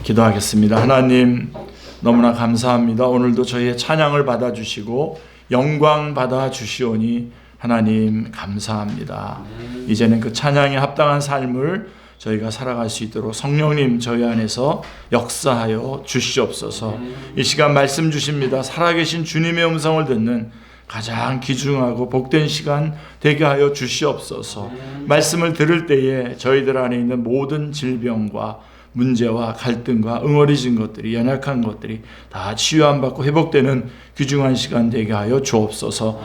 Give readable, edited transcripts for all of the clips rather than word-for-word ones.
기도하겠습니다. 하나님, 너무나 감사합니다. 오늘도 저희의 찬양을 받아주시고 영광 받아주시오니 하나님 감사합니다. 이제는 그 찬양에 합당한 삶을 저희가 살아갈 수 있도록 성령님 저희 안에서 역사하여 주시옵소서. 이 시간 말씀 주십니다. 살아계신 주님의 음성을 듣는 가장 귀중하고 복된 시간 되게 하여 주시옵소서. 말씀을 들을 때에 저희들 안에 있는 모든 질병과 문제와 갈등과 응어리진 것들이, 연약한 것들이 다 치유함받고 회복되는 귀중한 시간 되게 하여 주옵소서.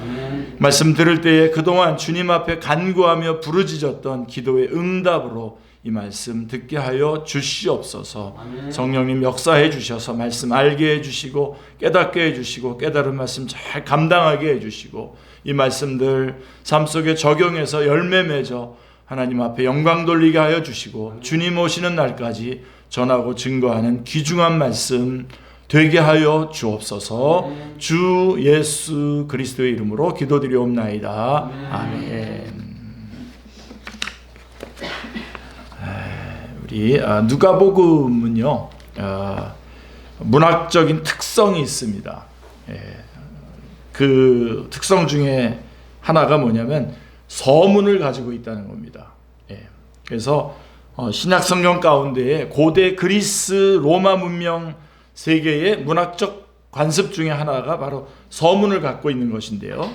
말씀 들을 때에 그동안 주님 앞에 간구하며 부르짖었던 기도의 응답으로 이 말씀 듣게 하여 주시옵소서. 성령님 역사해 주셔서 말씀 알게 해주시고 깨닫게 해주시고 깨달은 말씀 잘 감당하게 해주시고 이 말씀들 삶 속에 적용해서 열매 맺어 하나님 앞에 영광 돌리게 하여 주시고 주님 오시는 날까지 전하고 증거하는 귀중한 말씀 되게 하여 주옵소서. 주 예수 그리스도의 이름으로 기도드리옵나이다. 아멘. 우리 누가복음은요 문학적인 특성이 있습니다. 그 특성 중에 하나가 뭐냐면 서문을 가지고 있다는 겁니다. 그래서 신약 성경 가운데에 고대 그리스 로마 문명 세계의 문학적 관습 중에 하나가 바로 서문을 갖고 있는 것인데요.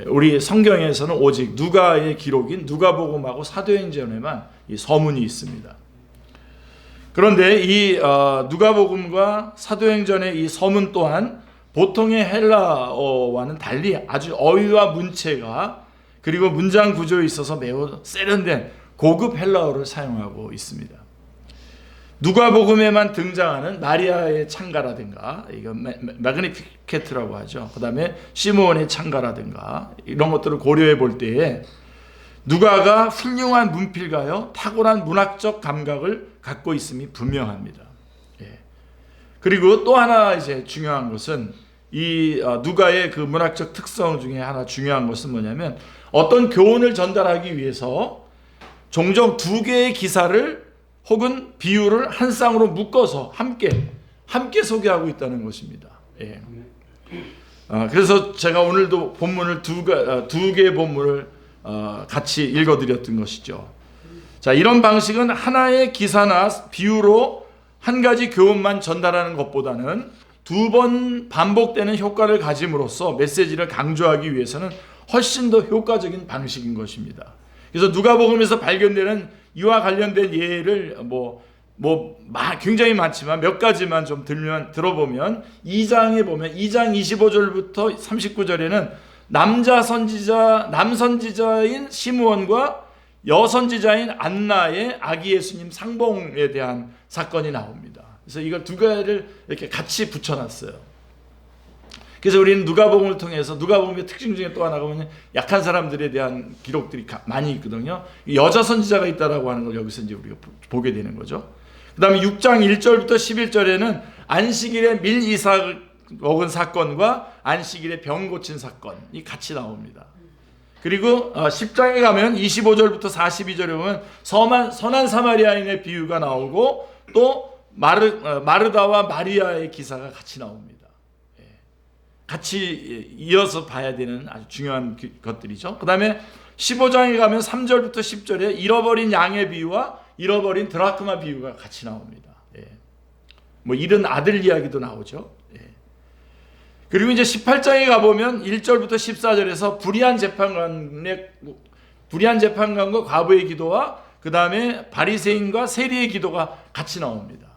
우리 성경에서는 오직 누가의 기록인 누가복음하고 사도행전에만 이 서문이 있습니다. 그런데 이 누가복음과 사도행전의 이 서문 또한 보통의 헬라어와는 달리 아주 어휘와 문체가 그리고 문장 구조에 있어서 매우 세련된 고급 헬라어를 사용하고 있습니다. 누가복음에만 등장하는 마리아의 창가라든가 이거 마그니피케트라고 하죠. 그 다음에 시므온의 창가라든가 이런 것들을 고려해 볼 때에 누가가 훌륭한 문필가요 탁월한 문학적 감각을 갖고 있음이 분명합니다. 그리고 또 하나 이제 중요한 것은 이 누가의 그 문학적 특성 중에 하나 중요한 것은 뭐냐면 어떤 교훈을 전달하기 위해서 종종 두 개의 기사를 혹은 비유를 한 쌍으로 묶어서 함께 소개하고 있다는 것입니다. 그래서 제가 오늘도 본문을 두 개의 본문을 같이 읽어드렸던 것이죠. 자, 이런 방식은 하나의 기사나 비유로 한 가지 교훈만 전달하는 것보다는 두 번 반복되는 효과를 가짐으로써 메시지를 강조하기 위해서는 훨씬 더 효과적인 방식인 것입니다. 그래서 누가복음에서 발견되는 이와 관련된 예를 굉장히 많지만 몇 가지만 좀 들어보면 2장에 보면 2장 25절부터 39절에는 남 선지자인 시므온과 여선지자인 안나의 아기 예수님 상봉에 대한 사건이 나옵니다. 그래서 이걸 두 가지를 이렇게 같이 붙여놨어요. 그래서 우리는 누가복음을 통해서 누가복음의 특징 중에 또 하나가 뭐냐면 약한 사람들에 대한 기록들이 많이 있거든요. 여자 선지자가 있다라고 하는 걸 여기서 이제 우리가 보게 되는 거죠. 그 다음에 6장 1절부터 11절에는 안식일에 밀 이삭을 먹은 사건과 안식일에 병 고친 사건이 같이 나옵니다. 그리고 10장에 가면 25절부터 42절에 보면 선한 사마리아인의 비유가 나오고 또 마르다와 마리아의 기사가 같이 나옵니다. 같이 이어서 봐야 되는 아주 중요한 것들이죠. 그 다음에 15장에 가면 3절부터 10절에 잃어버린 양의 비유와 잃어버린 드라크마 비유가 같이 나옵니다. 잃은 아들 이야기도 나오죠. 그리고 이제 18장에 가보면 1절부터 14절에서 불의한 재판관과 과부의 기도와 그 다음에 바리새인과 세리의 기도가 같이 나옵니다.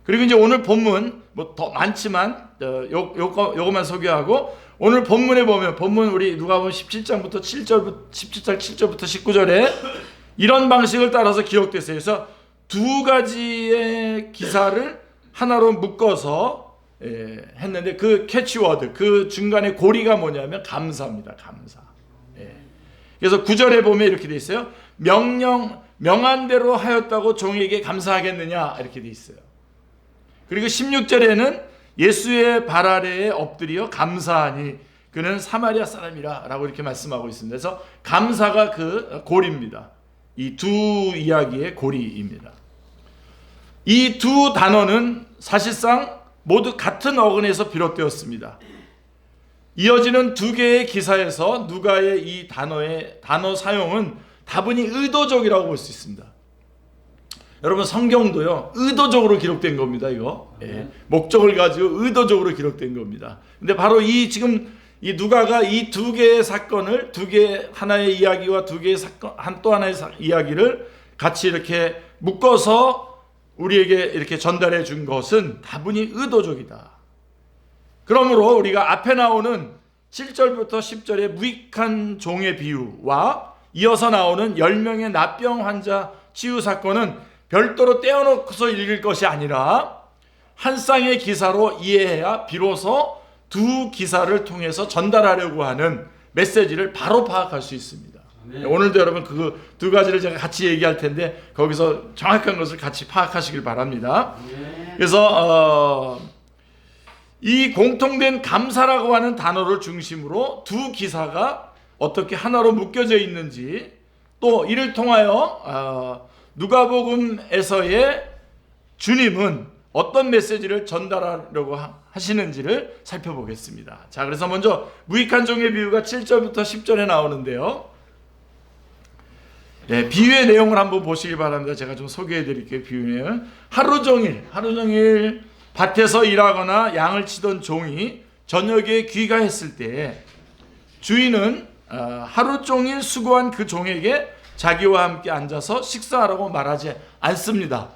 그리고 이제 오늘 본문 더 많지만 요것만 소개하고 오늘 본문에 보면 우리 누가복음 17장부터 7절부터 19절에 이런 방식을 따라서 기록됐어요. 그래서 두 가지의 기사를 하나로 묶어서 했는데 그 캐치워드 그 중간에 고리가 뭐냐면 감사입니다. 감사. 그래서 9절에 보면 이렇게 돼 있어요. 명한 대로 하였다고 종에게 감사하겠느냐 이렇게 돼 있어요. 그리고 16절에는 예수의 발 아래에 엎드려 감사하니 그는 사마리아 사람이라 라고 이렇게 말씀하고 있습니다. 그래서 감사가 그 고리입니다. 이 두 이야기의 고리입니다. 이 두 단어는 사실상 모두 같은 어근에서 비롯되었습니다. 이어지는 두 개의 기사에서 누가의 이 단어 사용은 다분히 의도적이라고 볼 수 있습니다. 여러분, 성경도요, 의도적으로 기록된 겁니다. 이거 목적을 가지고 의도적으로 기록된 겁니다. 근데 바로 지금 이 누가가 이 두 개의 사건을, 하나의 이야기와 두 개의 사건, 또 하나의 이야기를 같이 이렇게 묶어서 우리에게 이렇게 전달해 준 것은 다분히 의도적이다. 그러므로 우리가 앞에 나오는 7절부터 10절의 무익한 종의 비유와 이어서 나오는 10명의 납병 환자 치유 사건은 별도로 떼어놓고서 읽을 것이 아니라 한 쌍의 기사로 이해해야 비로소 두 기사를 통해서 전달하려고 하는 메시지를 바로 파악할 수 있습니다. 오늘도 여러분 그 두 가지를 제가 같이 얘기할 텐데 거기서 정확한 것을 같이 파악하시길 바랍니다. 그래서 이 공통된 감사라고 하는 단어를 중심으로 두 기사가 어떻게 하나로 묶여져 있는지, 또 이를 통하여 누가복음에서의 주님은 어떤 메시지를 전달하려고 하시는지를 살펴보겠습니다. 자, 그래서 먼저 무익한 종의 비유가 7절부터 10절에 나오는데요. 비유의 내용을 한번 보시기 바랍니다. 제가 좀 소개해 드릴게요. 비유는 하루 종일 밭에서 일하거나 양을 치던 종이 저녁에 귀가했을 때 주인은 하루 종일 수고한 그 종에게 자기와 함께 앉아서 식사하라고 말하지 않습니다.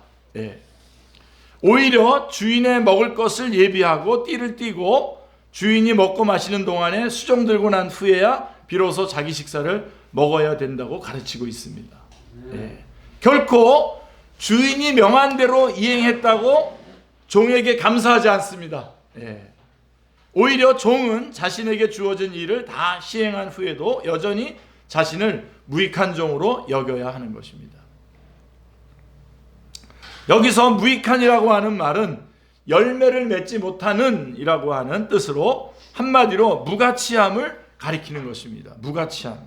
오히려 주인의 먹을 것을 예비하고 띠를 띠고 주인이 먹고 마시는 동안에 수종 들고 난 후에야 비로소 자기 식사를 먹어야 된다고 가르치고 있습니다. 결코 주인이 명한 대로 이행했다고 종에게 감사하지 않습니다. 오히려 종은 자신에게 주어진 일을 다 시행한 후에도 여전히 자신을 무익한 종으로 여겨야 하는 것입니다. 여기서 무익한이라고 하는 말은 열매를 맺지 못하는 이라고 하는 뜻으로 한마디로 무가치함을 가리키는 것입니다. 무가치함.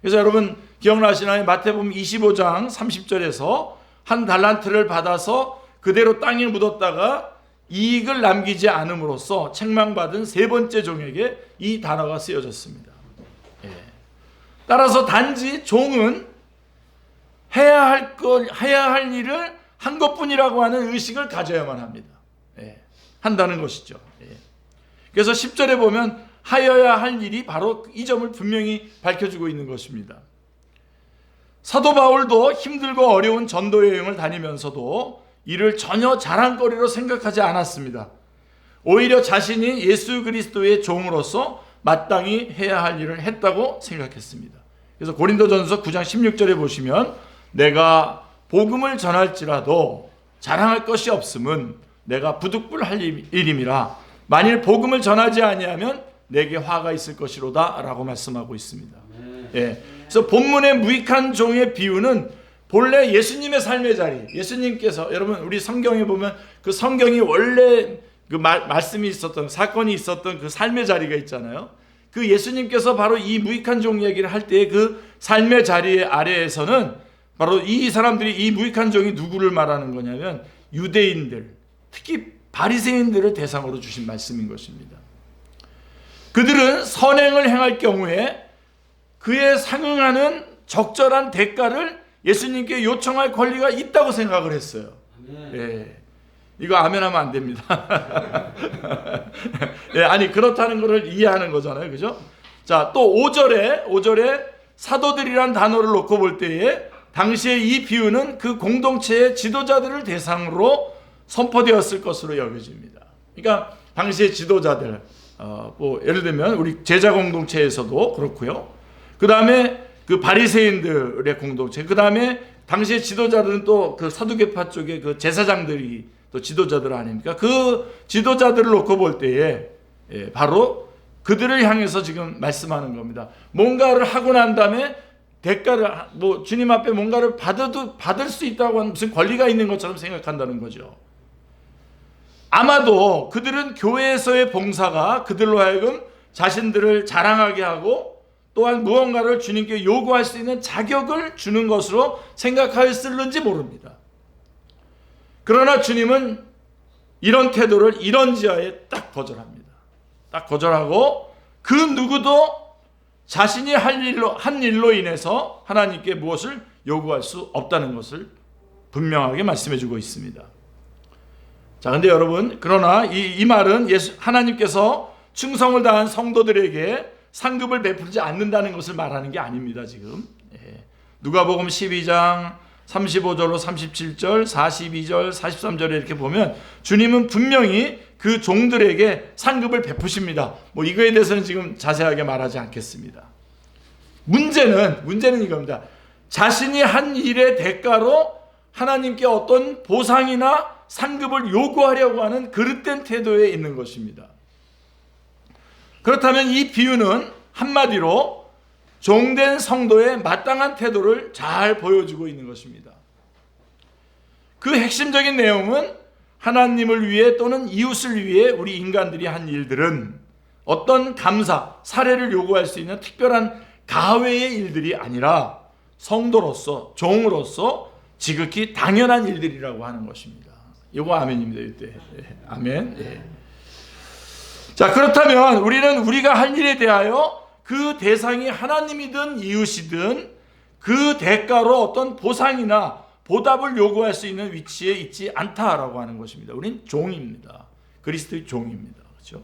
그래서 여러분 기억나시나요? 마태복음 25장 30절에서 한 달란트를 받아서 그대로 땅에 묻었다가 이익을 남기지 않음으로써 책망받은 세 번째 종에게 이 단어가 쓰여졌습니다. 따라서 단지 종은 해야 할 일을 한 것뿐이라고 하는 의식을 가져야만 합니다. 한다는 것이죠. 그래서 10절에 보면 하여야 할 일이 바로 이 점을 분명히 밝혀주고 있는 것입니다. 사도 바울도 힘들고 어려운 전도 여행을 다니면서도 이를 전혀 자랑거리로 생각하지 않았습니다. 오히려 자신이 예수 그리스도의 종으로서 마땅히 해야 할 일을 했다고 생각했습니다. 그래서 고린도전서 9장 16절에 보시면 내가 복음을 전할지라도 자랑할 것이 없음은 내가 부득불 할 일임이라 만일 복음을 전하지 아니하면 내게 화가 있을 것이로다 라고 말씀하고 있습니다. 그래서 본문의 무익한 종의 비유는 본래 예수님의 삶의 자리, 예수님께서 여러분 우리 성경에 보면 그 성경이 원래 그 말씀이 있었던 사건이 있었던 그 삶의 자리가 있잖아요. 그 예수님께서 바로 이 무익한 종 얘기를 할 때 그 삶의 자리 아래에서는 바로 이 사람들이 이 무익한 종이 누구를 말하는 거냐면 유대인들, 특히 바리새인들을 대상으로 주신 말씀인 것입니다. 그들은 선행을 행할 경우에 그에 상응하는 적절한 대가를 예수님께 요청할 권리가 있다고 생각을 했어요. 이거 아멘하면 안 됩니다. 아니 그렇다는 것을 이해하는 거잖아요, 그죠? 자, 또 5절에 사도들이란 단어를 놓고 볼 때에 당시에 이 비유는 그 공동체의 지도자들을 대상으로 선포되었을 것으로 여겨집니다. 그러니까 당시의 지도자들, 예를 들면 우리 제자 공동체에서도 그렇고요. 그 다음에 그 바리새인들의 공동체, 그 다음에 당시의 지도자들은 또 그 사두개파 쪽의 그 제사장들이 또 지도자들 아닙니까? 그 지도자들을 놓고 볼 때에 바로 그들을 향해서 지금 말씀하는 겁니다. 뭔가를 하고 난 다음에 대가를 주님 앞에 뭔가를 받을 수 있다고 하는 무슨 권리가 있는 것처럼 생각한다는 거죠. 아마도 그들은 교회에서의 봉사가 그들로 하여금 자신들을 자랑하게 하고 또한 무언가를 주님께 요구할 수 있는 자격을 주는 것으로 생각하였을는지 모릅니다. 그러나 주님은 이런 태도를 이런 지하에 딱 거절합니다. 딱 거절하고 그 누구도 자신이 한 일로 인해서 하나님께 무엇을 요구할 수 없다는 것을 분명하게 말씀해 주고 있습니다. 자, 근데 여러분, 그러나 이 말은 하나님께서 충성을 다한 성도들에게 상급을 베풀지 않는다는 것을 말하는 게 아닙니다, 지금. 누가복음 12장 35절로 37절, 42절, 43절에 이렇게 보면 주님은 분명히 그 종들에게 상급을 베푸십니다. 뭐 이거에 대해서는 지금 자세하게 말하지 않겠습니다. 문제는 이겁니다. 자신이 한 일의 대가로 하나님께 어떤 보상이나 상급을 요구하려고 하는 그릇된 태도에 있는 것입니다. 그렇다면 이 비유는 한마디로 종된 성도의 마땅한 태도를 잘 보여주고 있는 것입니다. 그 핵심적인 내용은 하나님을 위해 또는 이웃을 위해 우리 인간들이 한 일들은 어떤 감사, 사례를 요구할 수 있는 특별한 가외의 일들이 아니라 성도로서, 종으로서 지극히 당연한 일들이라고 하는 것입니다. 이거 아멘입니다. 이때. 아멘. 예. 자, 그렇다면 우리는 우리가 할 일에 대하여 그 대상이 하나님이든 이웃이든 그 대가로 어떤 보상이나 보답을 요구할 수 있는 위치에 있지 않다라고 하는 것입니다. 우린 종입니다. 그리스도의 종입니다. 그렇죠?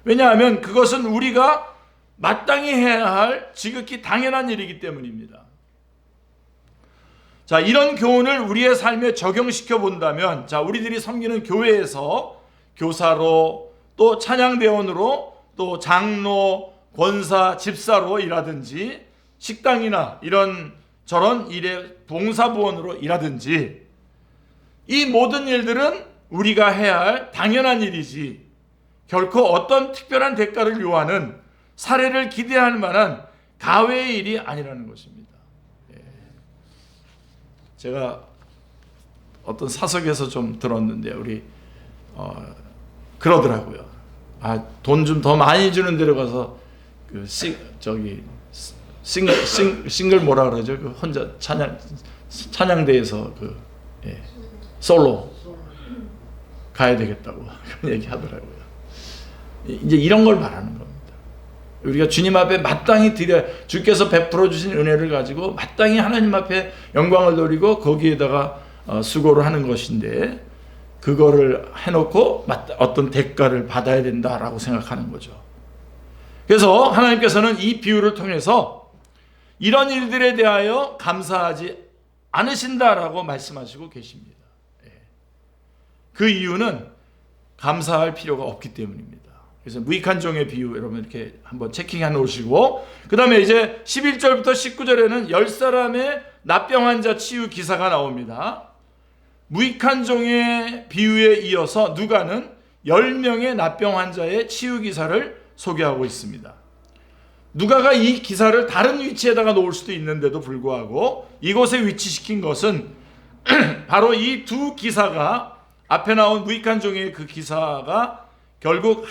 왜냐하면 그것은 우리가 마땅히 해야 할 지극히 당연한 일이기 때문입니다. 자, 이런 교훈을 우리의 삶에 적용시켜 본다면, 자, 우리들이 섬기는 교회에서 교사로, 또 찬양대원으로, 또 장로, 권사, 집사로 일하든지, 식당이나 이런 저런 일의 봉사부원으로 일하든지, 이 모든 일들은 우리가 해야 할 당연한 일이지 결코 어떤 특별한 대가를 요하는 사례를 기대할 만한 가외의 일이 아니라는 것입니다. 제가 어떤 사석에서 좀 들었는데 우리 그러더라고요. 돈 좀 더 많이 주는 데로 가서 그 싱글 뭐라 그러죠? 그 혼자 찬양대에서 솔로 가야 되겠다고 그런 얘기 하더라고요. 이제 이런 걸 말하는 겁니다. 우리가 주님 앞에 마땅히 주께서 베풀어 주신 은혜를 가지고 마땅히 하나님 앞에 영광을 돌리고 거기에다가 수고를 하는 것인데, 그거를 해놓고 어떤 대가를 받아야 된다라고 생각하는 거죠. 그래서 하나님께서는 이 비유를 통해서 이런 일들에 대하여 감사하지 않으신다라고 말씀하시고 계십니다. 그 이유는 감사할 필요가 없기 때문입니다. 그래서 무익한 종의 비유 여러분 이렇게 한번 체킹해 놓으시고, 그 다음에 이제 11절부터 19절에는 10사람의 납병 환자 치유 기사가 나옵니다. 무익한 종의 비유에 이어서 누가는 10명의 납병 환자의 치유 기사를 소개하고 있습니다. 누가가 이 기사를 다른 위치에다가 놓을 수도 있는데도 불구하고 이곳에 위치시킨 것은 바로 이 두 기사가, 앞에 나온 무익한 종의 그 기사가 결국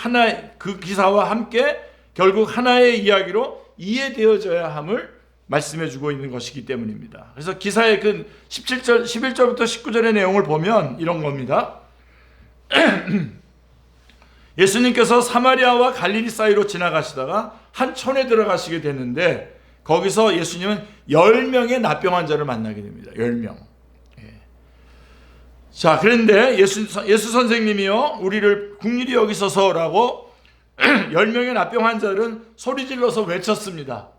그 기사와 함께 결국 하나의 이야기로 이해되어져야 함을 말씀해 주고 있는 것이기 때문입니다. 그래서 기사의 그 11절부터 19절의 내용을 보면 이런 겁니다. 예수님께서 사마리아와 갈릴리 사이로 지나가시다가 한 촌에 들어가시게 되는데, 거기서 예수님은 10명의 납병 환자를 만나게 됩니다. 10명. 자, 그런데 예수 선생님이요, 우리를 긍휼히 여기소서라고 10명의 납병 환자들은 소리 질러서 외쳤습니다.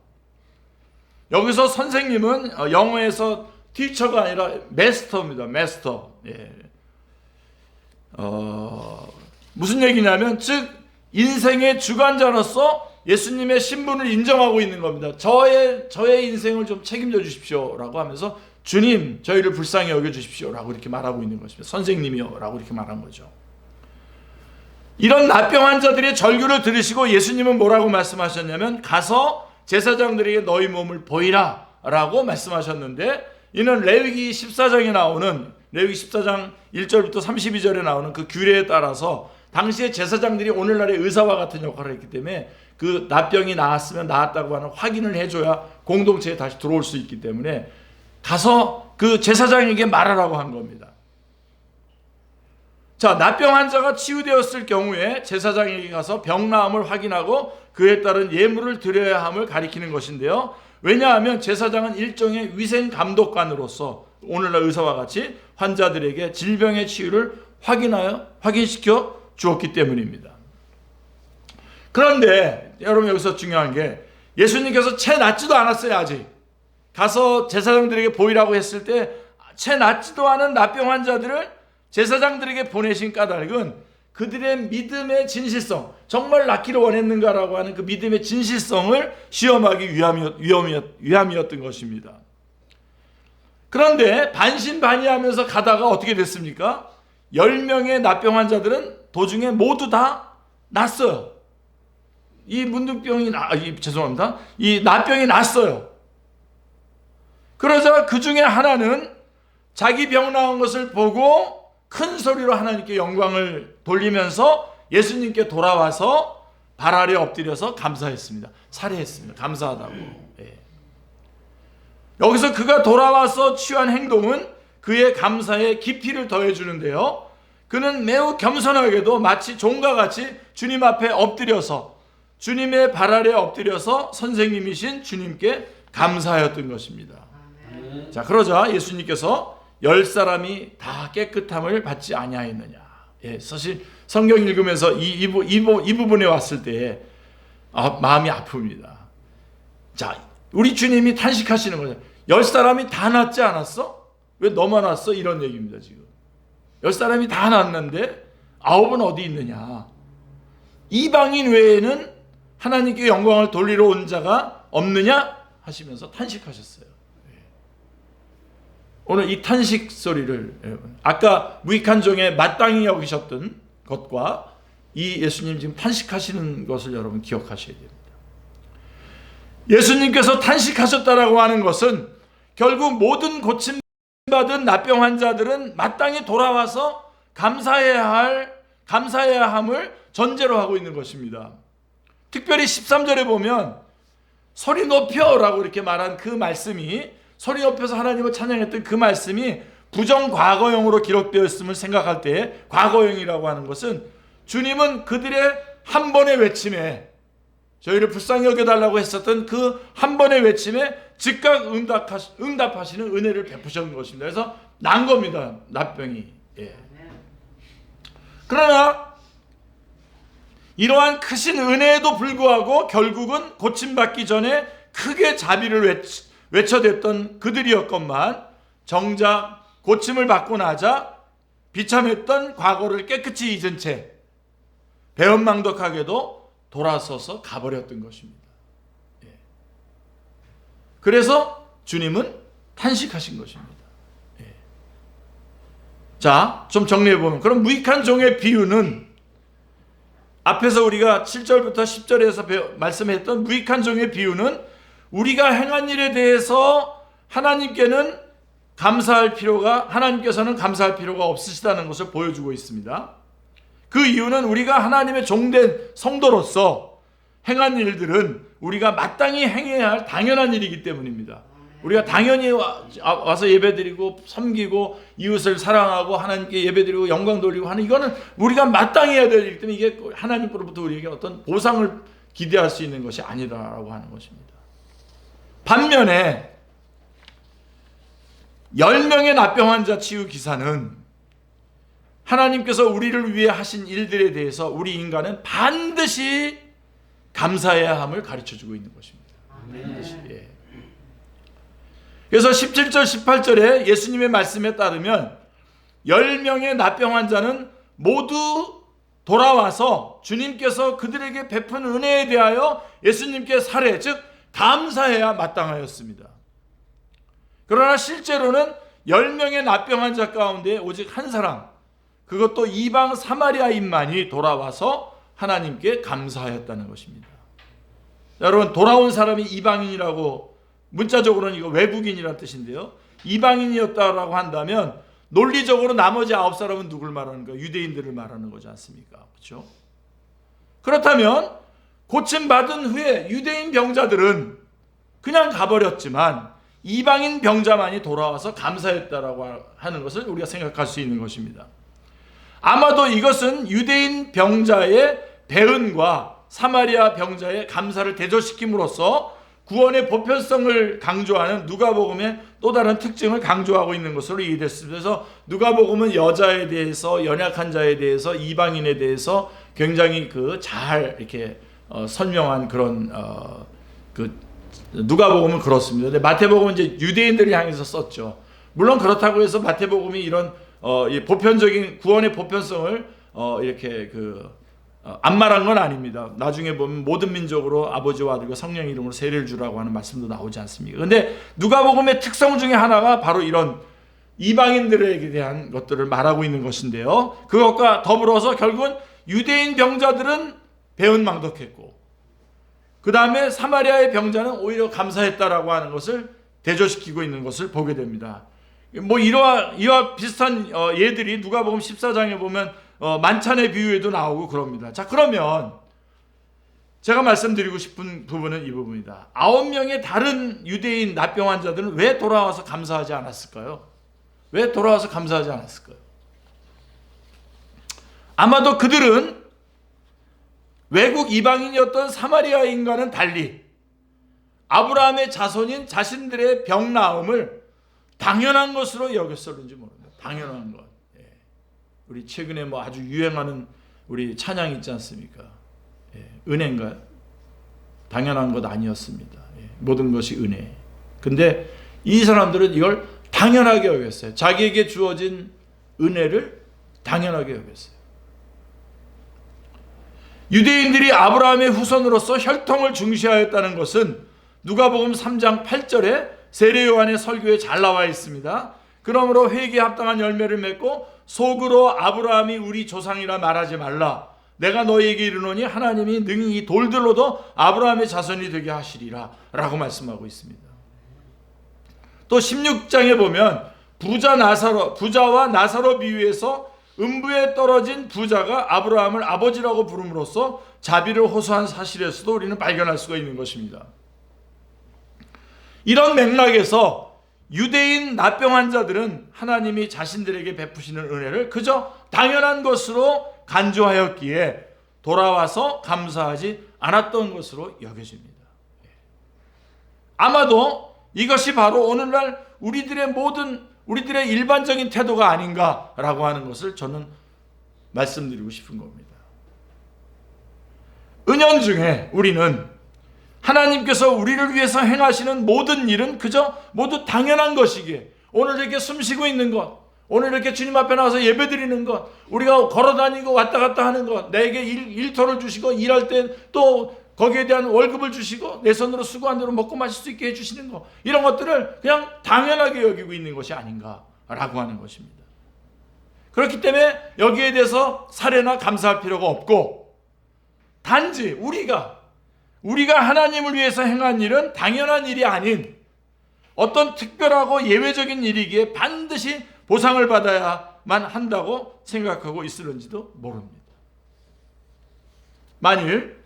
여기서 선생님은 영어에서 티처가 아니라 마스터입니다. 마스터. 무슨 얘기냐면, 즉 인생의 주관자로서 예수님의 신분을 인정하고 있는 겁니다. 저의 인생을 좀 책임져 주십시오라고 하면서 주님, 저희를 불쌍히 여겨주십시오 라고 이렇게 말하고 있는 것입니다. 선생님이요 라고 이렇게 말한 거죠. 이런 납병 환자들의 절규를 들으시고 예수님은 뭐라고 말씀하셨냐면, 가서 제사장들에게 너희 몸을 보이라 라고 말씀하셨는데, 이는 레위기 14장에 나오는, 레위기 14장 1절부터 32절에 나오는 그 규례에 따라서 당시에 제사장들이 오늘날의 의사와 같은 역할을 했기 때문에 그 납병이 나았으면 나았다고 하는 확인을 해줘야 공동체에 다시 들어올 수 있기 때문에 가서 그 제사장에게 말하라고 한 겁니다. 자, 납병 환자가 치유되었을 경우에 제사장에게 가서 병 나음을 확인하고 그에 따른 예물을 드려야 함을 가리키는 것인데요. 왜냐하면 제사장은 일종의 위생 감독관으로서 오늘날 의사와 같이 환자들에게 질병의 치유를 확인시켜 주었기 때문입니다. 그런데 여러분, 여기서 중요한 게 예수님께서 채 낫지도 않았어요. 아직 가서 제사장들에게 보이라고 했을 때 채 낫지도 않은 납병 환자들을 제사장들에게 보내신 까닭은 그들의 믿음의 진실성, 정말 낫기를 원했는가라고 하는 그 믿음의 진실성을 시험하기 위함이었던 것입니다. 그런데 반신반의하면서 가다가 어떻게 됐습니까? 10명의 납병 환자들은 도중에 모두 다 낫어요. 이 납병이 났어요. 그러자 그 중에 하나는 자기 병 나은 것을 보고 큰 소리로 하나님께 영광을 돌리면서 예수님께 돌아와서 발 아래 엎드려서 감사했습니다. 살해했습니다. 감사하다고. 예. 여기서 그가 돌아와서 취한 행동은 그의 감사에 깊이를 더해주는데요. 그는 매우 겸손하게도 마치 종과 같이 주님 앞에 엎드려서 주님의 발 아래 엎드려서 선생님이신 주님께 감사하였던 것입니다. 자, 그러자 예수님께서 10사람이 다 깨끗함을 받지 아니하였느냐. 예, 사실 성경 읽으면서 이 부분에 왔을 때 마음이 아픕니다. 자, 우리 주님이 탄식하시는 거죠. 10사람이 다 낫지 않았어? 왜 너만 왔어? 이런 얘기입니다. 지금 10사람이 다 낫는데 9은 어디 있느냐. 이방인 외에는 하나님께 영광을 돌리러 온 자가 없느냐 하시면서 탄식하셨어요. 오늘 이 탄식 소리를, 아까 무익한 종에 마땅히 여기셨던 것과 이 예수님 지금 탄식하시는 것을 여러분 기억하셔야 됩니다. 예수님께서 탄식하셨다라고 하는 것은 결국 모든 고침받은 납병 환자들은 마땅히 돌아와서 감사해야 함을 전제로 하고 있는 것입니다. 특별히 13절에 보면 소리 높여라고 이렇게 말한 그 말씀이, 소리 높여서 하나님을 찬양했던 그 말씀이 부정 과거형으로 기록되었음을 생각할 때, 과거형이라고 하는 것은 주님은 그들의 한 번의 외침에, 저희를 불쌍히 여겨달라고 했었던 그 한 번의 외침에 즉각 응답하시는 은혜를 베푸신 것입니다. 그래서 난 겁니다, 납병이. 예. 그러나 이러한 크신 은혜에도 불구하고 결국은 고침받기 전에 크게 자비를 외쳐댔던 그들이었건만, 정작 고침을 받고 나자 비참했던 과거를 깨끗이 잊은 채 배은망덕하게도 돌아서서 가버렸던 것입니다. 예. 그래서 주님은 탄식하신 것입니다. 예. 자, 좀 정리해보면, 그럼 무익한 종의 비유는 앞에서 우리가 7절부터 10절에서 말씀했던 무익한 종의 비유는 우리가 행한 일에 대해서 하나님께서는 감사할 필요가 없으시다는 것을 보여주고 있습니다. 그 이유는 우리가 하나님의 종된 성도로서 행한 일들은 우리가 마땅히 행해야 할 당연한 일이기 때문입니다. 우리가 당연히 와서 예배드리고 섬기고 이웃을 사랑하고 하나님께 예배드리고 영광 돌리고 하는, 이거는 우리가 마땅히 해야 될 일이기 때문에 이게 하나님으로부터 우리에게 어떤 보상을 기대할 수 있는 것이 아니라고 하는 것입니다. 반면에 10명의 납병 환자 치유 기사는 하나님께서 우리를 위해 하신 일들에 대해서 우리 인간은 반드시 감사해야 함을 가르쳐주고 있는 것입니다. 반드시. 예. 그래서 17절 18절에 예수님의 말씀에 따르면 10명의 납병 환자는 모두 돌아와서 주님께서 그들에게 베푼 은혜에 대하여 예수님께 살해, 즉 감사해야 마땅하였습니다. 그러나 실제로는 10명의 납병 환자 가운데 오직 한 사람, 그것도 이방 사마리아인만이 돌아와서 하나님께 감사하였다는 것입니다. 여러분, 돌아온 사람이 이방인이라고, 문자적으로는 이거 외국인이라는 뜻인데요, 이방인이었다라고 한다면 논리적으로 나머지 9사람은 누굴 말하는 거예요? 유대인들을 말하는 거지 않습니까? 그렇죠? 그렇다면 고침받은 후에 유대인 병자들은 그냥 가버렸지만 이방인 병자만이 돌아와서 감사했다라고 하는 것을 우리가 생각할 수 있는 것입니다. 아마도 이것은 유대인 병자의 배은과 사마리아 병자의 감사를 대조시킴으로써 구원의 보편성을 강조하는 누가복음의 또 다른 특징을 강조하고 있는 것으로 이해됐습니다. 그래서 누가복음은 여자에 대해서, 연약한 자에 대해서, 이방인에 대해서 굉장히 잘 이렇게 설명한 그런 누가복음은 그렇습니다. 근데 마태복음은 이제 유대인들을 향해서 썼죠. 물론 그렇다고 해서 마태복음이 이런 보편적인 구원의 보편성을 이렇게 안 말한 건 아닙니다. 나중에 보면 모든 민족으로 아버지와 아들과 성령 이름으로 세례를 주라고 하는 말씀도 나오지 않습니까? 근데 누가복음의 특성 중에 하나가 바로 이런 이방인들에게 대한 것들을 말하고 있는 것인데요. 그것과 더불어서 결국은 유대인 병자들은 배은망덕했고, 그 다음에 사마리아의 병자는 오히려 감사했다라고 하는 것을 대조시키고 있는 것을 보게 됩니다. 이와 비슷한 예들이 누가복음 14장에 보면 만찬의 비유에도 나오고 그럽니다. 자, 그러면 제가 말씀드리고 싶은 부분은 이 부분이다. 9명의 다른 유대인 납병 환자들은 왜 돌아와서 감사하지 않았을까요? 왜 돌아와서 감사하지 않았을까요? 아마도 그들은 외국 이방인이었던 사마리아인과는 달리 아브라함의 자손인 자신들의 병 나음을 당연한 것으로 여겼을는지 모릅니다. 당연한 것. 우리 최근에 아주 유행하는 우리 찬양 있지 않습니까? 은혜인가요? 당연한 것 아니었습니다. 모든 것이 은혜. 근데 이 사람들은 이걸 당연하게 여겼어요. 자기에게 주어진 은혜를 당연하게 여겼어요. 유대인들이 아브라함의 후손으로서 혈통을 중시하였다는 것은 누가복음 3장 8절에 세례 요한의 설교에 잘 나와 있습니다. 그러므로 회개에 합당한 열매를 맺고 속으로 아브라함이 우리 조상이라 말하지 말라. 내가 너희에게 이르노니 하나님이 능히 이 돌들로도 아브라함의 자손이 되게 하시리라 라고 말씀하고 있습니다. 또 16장에 보면 부자와 나사로 비유에서 음부에 떨어진 부자가 아브라함을 아버지라고 부름으로써 자비를 호소한 사실에서도 우리는 발견할 수가 있는 것입니다. 이런 맥락에서 유대인 납병 환자들은 하나님이 자신들에게 베푸시는 은혜를 그저 당연한 것으로 간주하였기에 돌아와서 감사하지 않았던 것으로 여겨집니다. 아마도 이것이 바로 오늘날 우리들의 일반적인 태도가 아닌가라고 하는 것을 저는 말씀드리고 싶은 겁니다. 은연중에 우리는 하나님께서 우리를 위해서 행하시는 모든 일은 그저 모두 당연한 것이기에 오늘 이렇게 숨쉬고 있는 것, 오늘 이렇게 주님 앞에 나와서 예배드리는 것, 우리가 걸어다니고 왔다 갔다 하는 것, 내게 일터를 주시고 일할 때 또 거기에 대한 월급을 주시고 내 손으로 수고한 대로 먹고 마실 수 있게 해주시는 것, 이런 것들을 그냥 당연하게 여기고 있는 것이 아닌가라고 하는 것입니다. 그렇기 때문에 여기에 대해서 사례나 감사할 필요가 없고, 단지 우리가 하나님을 위해서 행한 일은 당연한 일이 아닌 어떤 특별하고 예외적인 일이기에 반드시 보상을 받아야만 한다고 생각하고 있을는지도 모릅니다. 만일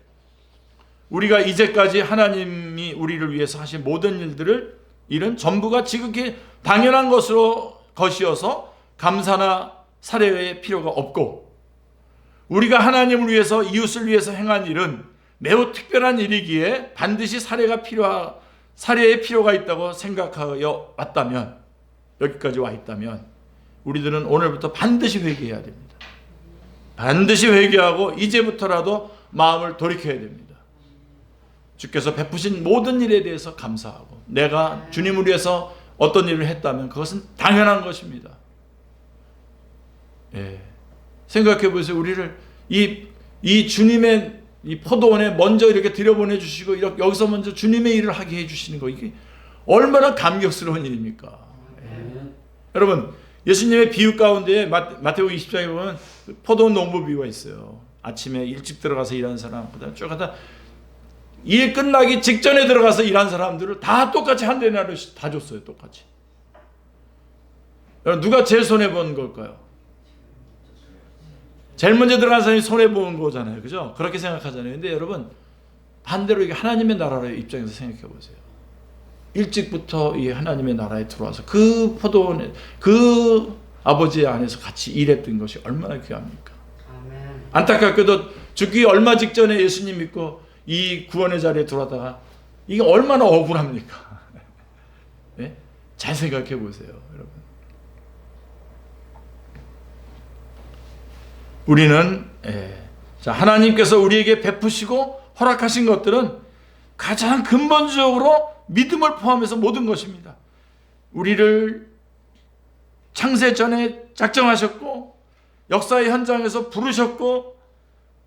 우리가 이제까지 하나님이 우리를 위해서 하신 모든 일은 전부가 지극히 당연한 것이어서 감사나 사례의 필요가 없고, 우리가 하나님을 위해서 이웃을 위해서 행한 일은 매우 특별한 일이기에 반드시 사례의 필요가 있다고 생각하여 왔다면, 여기까지 와 있다면 우리들은 오늘부터 반드시 회개해야 됩니다. 반드시 회개하고 이제부터라도 마음을 돌이켜야 됩니다. 주께서 베푸신 모든 일에 대해서 감사하고, 내가 주님을 위해서 어떤 일을 했다면 그것은 당연한 것입니다. 생각해 보세요. 우리를 이 주님의 이 포도원에 먼저 이렇게 들여보내 주시고 여기서 먼저 주님의 일을 하게 해주시는 거, 이게 얼마나 감격스러운 일입니까? 여러분, 예수님의 비유 가운데 마태복음 20장에 보면 포도원 농부 비유가 있어요. 아침에 일찍 들어가서 일하는 사람, 그다음 쭉 하다 일 끝나기 직전에 들어가서 일한 사람들을 다 똑같이 한 데나를 다 줬어요. 똑같이. 여러분, 누가 제일 손해본 걸까요? 제일 먼저 들어간 사람이 손해본 거잖아요. 그죠? 그렇게 생각하잖아요. 근데 여러분, 반대로 이게 하나님의 나라의 입장에서 생각해 보세요. 일찍부터 이 하나님의 나라에 들어와서 그 포도원에, 그 아버지 안에서 같이 일했던 것이 얼마나 귀합니까? 안타깝게도 죽기 얼마 직전에 예수님 믿고 이 구원의 자리에 들어왔다가 이게 얼마나 억울합니까? 네? 잘 생각해 보세요, 여러분. 우리는 자, 하나님께서 우리에게 베푸시고 허락하신 것들은 가장 근본적으로 믿음을 포함해서 모든 것입니다. 우리를 창세 전에 작정하셨고 역사의 현장에서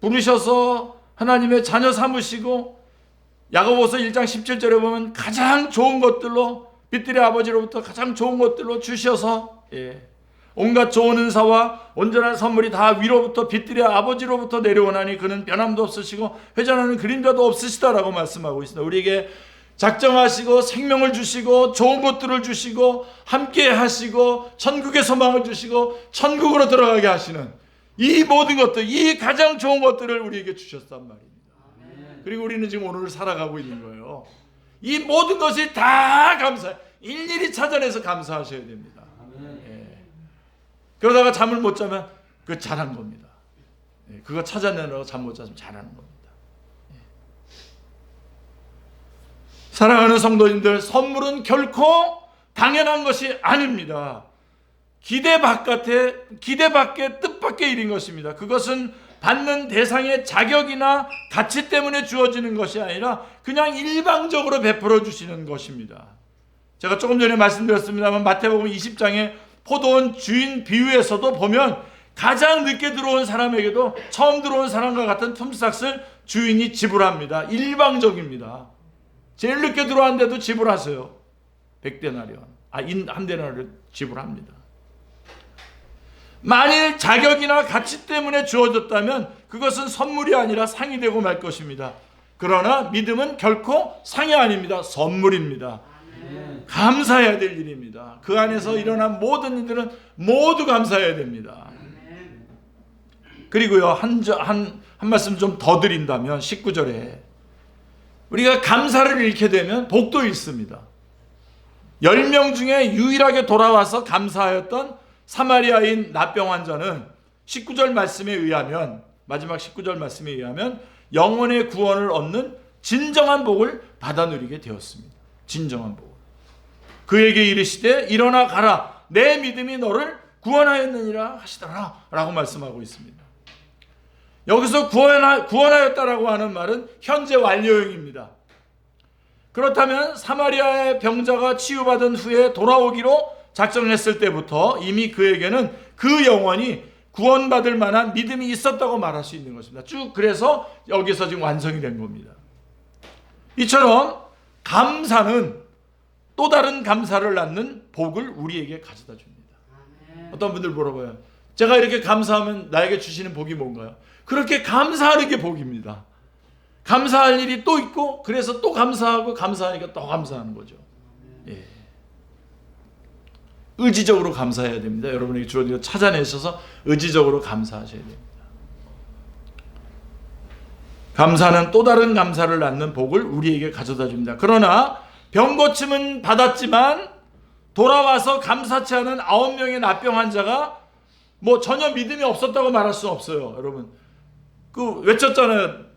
부르셔서 하나님의 자녀 삼으시고 야고보서 1장 17절에 보면 가장 좋은 것들로 빛들의 아버지로부터 가장 좋은 것들로 주셔서 온갖 좋은 은사와 온전한 선물이 다 위로부터 빛들의 아버지로부터 내려오나니 그는 변함도 없으시고 회전하는 그림자도 없으시다라고 말씀하고 있습니다. 우리에게 작정하시고 생명을 주시고 좋은 것들을 주시고 함께 하시고 천국의 소망을 주시고 천국으로 들어가게 하시는 이 모든 것들, 이 가장 좋은 것들을 우리에게 주셨단 말입니다. 그리고 우리는 지금 오늘을 살아가고 있는 거예요. 이 모든 것이 다 일일이 찾아내서 감사하셔야 됩니다. 그러다가 잠을 못 자면 그거 잘한 겁니다. 그거 찾아내느라고 잠 못 자면 잘하는 겁니다. 사랑하는 성도님들, 선물은 결코 당연한 것이 아닙니다. 기대 밖의 뜻밖의 일인 것입니다. 그것은 받는 대상의 자격이나 가치 때문에 주어지는 것이 아니라 그냥 일방적으로 베풀어 주시는 것입니다. 제가 조금 전에 말씀드렸습니다만 마태복음 20장에 포도원 주인 비유에서도 보면 가장 늦게 들어온 사람에게도 처음 들어온 사람과 같은 품삯을 주인이 지불합니다. 일방적입니다. 제일 늦게 들어왔는데도 지불하세요. 100데나리온. 한 데나리온 지불합니다. 만일 자격이나 가치 때문에 주어졌다면 그것은 선물이 아니라 상이 되고 말 것입니다. 그러나 믿음은 결코 상이 아닙니다. 선물입니다. 감사해야 될 일입니다. 그 안에서 일어난 모든 일들은 모두 감사해야 됩니다. 그리고요, 한 말씀 좀 더 드린다면 19절에 우리가 감사를 잃게 되면 복도 잃습니다. 10명 중에 유일하게 돌아와서 감사하였던 사마리아인 나병 환자는 19절 말씀에 의하면, 마지막 19절 말씀에 의하면 영혼의 구원을 얻는 진정한 복을 받아 누리게 되었습니다. 진정한 복을. 그에게 이르시되 일어나 가라, 내 믿음이 너를 구원하였느니라 하시더라 라고 말씀하고 있습니다. 여기서 구원하였다라고 하는 말은 현재 완료형입니다. 그렇다면 사마리아의 병자가 치유받은 후에 돌아오기로 작정했을 때부터 이미 그에게는 그 영혼이 구원받을 만한 믿음이 있었다고 말할 수 있는 것입니다. 쭉 그래서 여기서 지금 완성이 된 겁니다. 이처럼 감사는 또 다른 감사를 낳는 복을 우리에게 가져다 줍니다. 어떤 분들 물어봐요. 제가 이렇게 감사하면 나에게 주시는 복이 뭔가요? 그렇게 감사하는 게 복입니다. 감사할 일이 또 있고 그래서 또 감사하고 감사하니까 또 감사하는 거죠. 예. 의지적으로 감사해야 됩니다. 여러분에게 주어진 거 찾아내셔서 의지적으로 감사하셔야 됩니다. 감사는 또 다른 감사를 낳는 복을 우리에게 가져다 줍니다. 그러나 병고침은 받았지만 돌아와서 감사치 않은 9명의 나병 환자가 전혀 믿음이 없었다고 말할 수 없어요. 여러분 외쳤잖아요.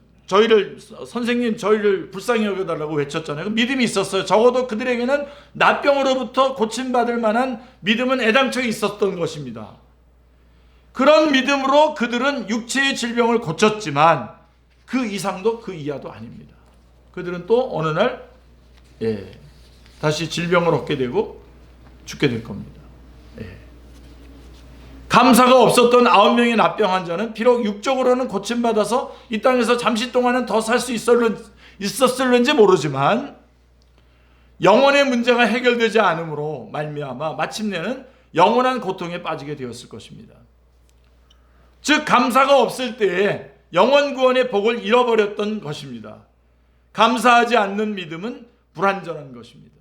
선생님 저희를 불쌍히 여겨달라고 외쳤잖아요. 믿음이 있었어요. 적어도 그들에게는 나병으로부터 고침받을 만한 믿음은 애당초에 있었던 것입니다. 그런 믿음으로 그들은 육체의 질병을 고쳤지만 그 이상도 그 이하도 아닙니다. 그들은 또 어느 날 다시 질병을 얻게 되고 죽게 될 겁니다. 감사가 없었던 9명의 나병 환자는 비록 육적으로는 고침받아서 이 땅에서 잠시 동안은 더 살 수 있었을는지 모르지만 영혼의 문제가 해결되지 않음으로 말미암아 마침내는 영원한 고통에 빠지게 되었을 것입니다. 즉 감사가 없을 때에 영원 구원의 복을 잃어버렸던 것입니다. 감사하지 않는 믿음은 불완전한 것입니다.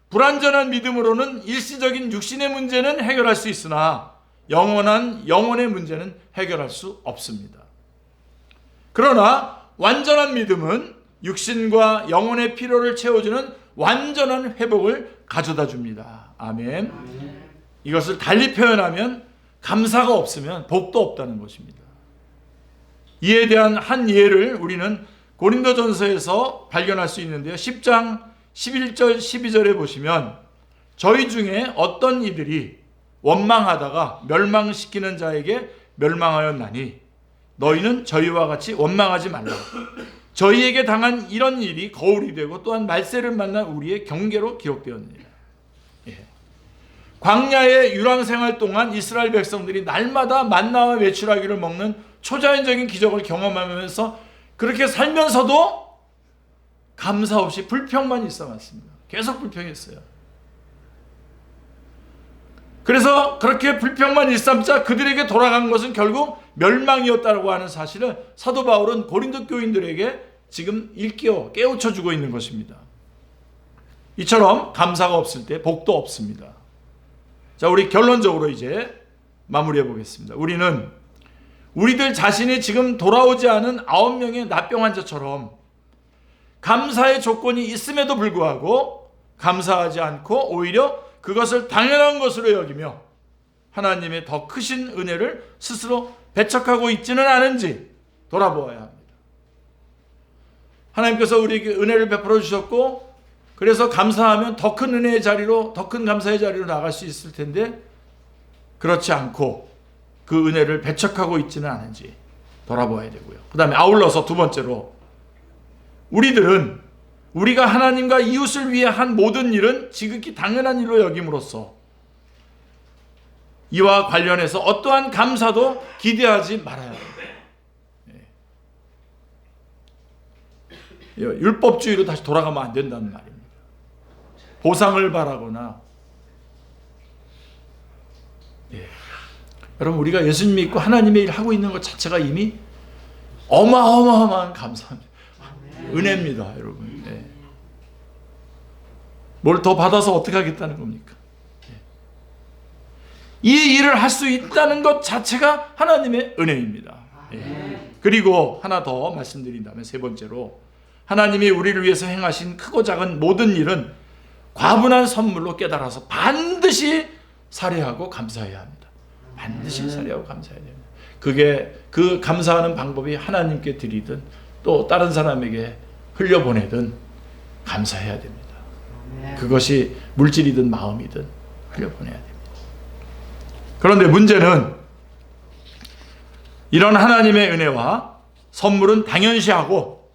불완전한 믿음으로는 일시적인 육신의 문제는 해결할 수 있으나 영혼의 문제는 해결할 수 없습니다. 그러나 완전한 믿음은 육신과 영혼의 필요를 채워주는 완전한 회복을 가져다 줍니다. 아멘. 이것을 달리 표현하면 감사가 없으면 복도 없다는 것입니다. 이에 대한 한 예를 우리는 고린도전서에서 발견할 수 있는데요. 10장 11절 12절에 보시면 저희 중에 어떤 이들이 원망하다가 멸망시키는 자에게 멸망하였나니 너희는 저희와 같이 원망하지 말라. 저희에게 당한 이런 일이 거울이 되고 또한 말세를 만난 우리의 경계로 기록되었느니라. 광야의 유랑생활 동안 이스라엘 백성들이 날마다 만나와 메추라기를 먹는 초자연적인 기적을 경험하면서 그렇게 살면서도 감사 없이 불평만 있어 왔습니다. 계속 불평했어요. 그래서 그렇게 불평만 일삼자 그들에게 돌아간 것은 결국 멸망이었다고 하는 사실을 사도 바울은 고린도 교인들에게 지금 일깨워 깨우쳐 주고 있는 것입니다. 이처럼 감사가 없을 때 복도 없습니다. 자, 우리 결론적으로 이제 마무리해 보겠습니다. 우리는 우리들 자신이 지금 돌아오지 않은 9명의 납병 환자처럼 감사의 조건이 있음에도 불구하고 감사하지 않고 오히려 그것을 당연한 것으로 여기며 하나님의 더 크신 은혜를 스스로 배척하고 있지는 않은지 돌아보아야 합니다. 하나님께서 우리에게 은혜를 베풀어 주셨고 그래서 감사하면 더 큰 은혜의 자리로, 더 큰 감사의 자리로 나갈 수 있을 텐데 그렇지 않고 그 은혜를 배척하고 있지는 않은지 돌아보아야 되고요. 그 다음에 아울러서 두 번째로 우리들은 우리가 하나님과 이웃을 위해 한 모든 일은 지극히 당연한 일로 여김으로써 이와 관련해서 어떠한 감사도 기대하지 말아야 합니다. 율법주의로 다시 돌아가면 안 된다는 말입니다. 보상을 바라거나 여러분 우리가 예수님 믿고 하나님의 일을 하고 있는 것 자체가 이미 어마어마한 감사합니다. 은혜입니다, 여러분. 뭘 더 받아서 어떻게 하겠다는 겁니까? 이 일을 할 수 있다는 것 자체가 하나님의 은혜입니다. 그리고 하나 더 말씀드린다면 세 번째로 하나님이 우리를 위해서 행하신 크고 작은 모든 일은 과분한 선물로 깨달아서 반드시 살해하고 감사해야 합니다. 반드시 살해하고 감사해야 됩니다. 그게 그 감사하는 방법이 하나님께 드리든 또 다른 사람에게 흘려보내든 감사해야 됩니다. 그것이 물질이든 마음이든 흘려보내야 됩니다. 그런데 문제는 이런 하나님의 은혜와 선물은 당연시하고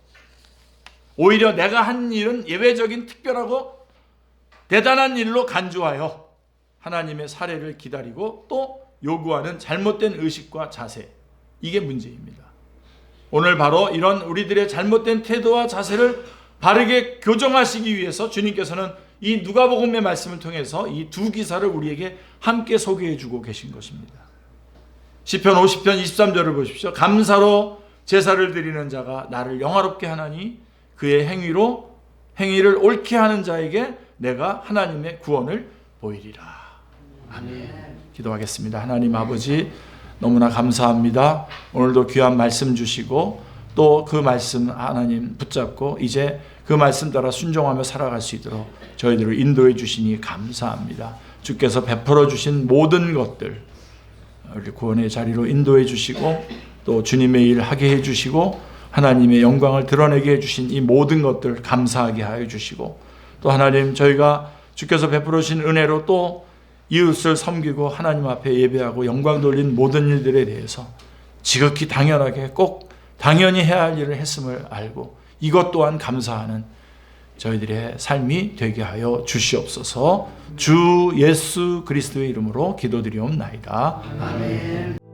오히려 내가 한 일은 예외적인 특별하고 대단한 일로 간주하여 하나님의 사례를 기다리고 또 요구하는 잘못된 의식과 자세, 이게 문제입니다. 오늘 바로 이런 우리들의 잘못된 태도와 자세를 바르게 교정하시기 위해서 주님께서는 이 누가복음의 말씀을 통해서 이 두 기사를 우리에게 함께 소개해 주고 계신 것입니다. 시편 50편 23절을 보십시오. 감사로 제사를 드리는 자가 나를 영화롭게 하나니 그의 행위를 옳게 하는 자에게 내가 하나님의 구원을 보이리라. 아멘. 기도하겠습니다. 하나님 아버지 너무나 감사합니다. 오늘도 귀한 말씀 주시고 또 그 말씀 하나님 붙잡고 이제 그 말씀 따라 순종하며 살아갈 수 있도록 저희들을 인도해 주시니 감사합니다. 주께서 베풀어 주신 모든 것들 우리 구원의 자리로 인도해 주시고 또 주님의 일 하게 해 주시고 하나님의 영광을 드러내게 해 주신 이 모든 것들 감사하게 하여 주시고 또 하나님 저희가 주께서 베풀어 주신 은혜로 또 이웃을 섬기고 하나님 앞에 예배하고 영광 돌린 모든 일들에 대해서 지극히 당연하게 꼭 당연히 해야 할 일을 했음을 알고 이것 또한 감사하는 저희들의 삶이 되게 하여 주시옵소서. 주 예수 그리스도의 이름으로 기도드리옵나이다. 아멘.